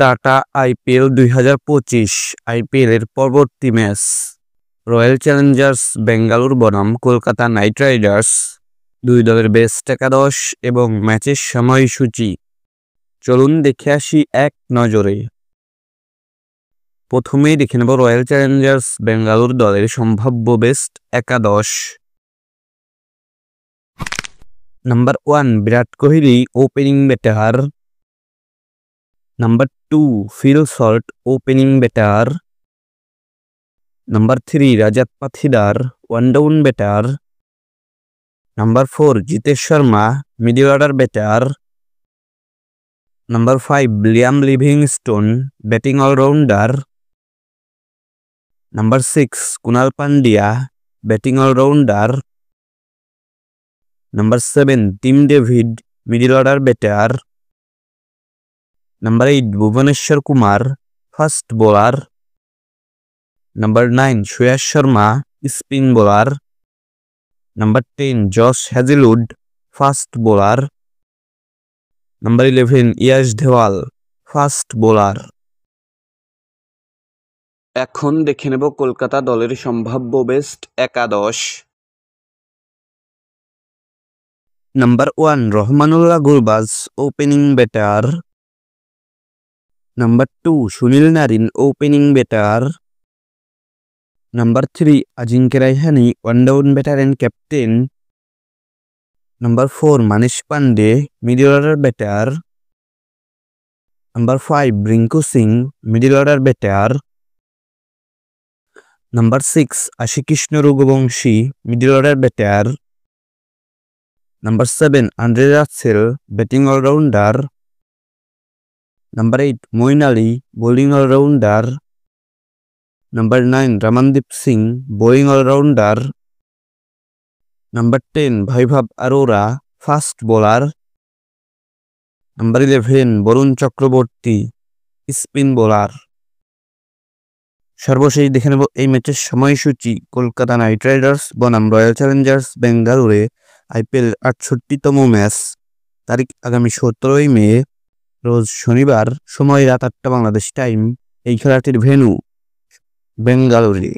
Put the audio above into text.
Tata IPL 2025 IPL এর পরবর্তী match royal Challengers Bengaluru বনাম কলকাতা নাইট রাইডার্স, দুই দলের বেস্ট একাদশ এবং ম্যাচের সময়সূচি চলুন দেখে আসি এক নজরে। প্রথমেই দেখে নেব রয়্যাল চ্যালেঞ্জার্স বেঙ্গালুরু দলের সম্ভাব্য বেস্ট একাদশ। Number 1 Virat Kohli opening batter. Number 2 Phil Salt opening batter. Number 3 Rajat Patidar one down batter. Number 4 Jitesh Sharma middle order batter. Number 5 Liam Livingstone batting all rounder. Number 6 Kunal Pandya batting all rounder. Number 7 Tim David middle order batter. Number 8 Bhuvaneshwar Kumar first bowler. Number 9 Shreyas Sharma spin bowler. Number 10 Josh Hazlewood fast bowler. Number 11 Yash Dewal fast bowler. এখন দেখে নেব কলকাতা দলের সম্ভাব্য best একাদশ। Number 1 Rahmanullah Gurbaz opening batter. Number 2 Sunil Narine opening batter. Number 3 Ajinkya Rahane one down batter and captain. Number 4 Manish Pandey middle order batter. Number 5 Rinku Singh middle order batter. Number 6 Ashikishna Raghuvanshi middle order batter. Number 7 Andre Russell batting all rounder. Number 8 Moeen Ali bowling all rounder. Number 9 Ramandeep Singh bowling all rounder. Number 10 Vaibhav Arora fast bowler. Number 11 Varun Chakraborty spin bowler. সর্বশেষ দেখে নেব এই ম্যাচের সময়সূচি। Kolkata night Riders বনাম royal Challengers বেঙ্গালুরে IPL 68তম match, তারিখ আগামী 17 মে রোজ শনিবার, সময় রাত 8টা বাংলাদেশ টাইম। এই খেলাটির ভেন্যু বেঙ্গালুরু।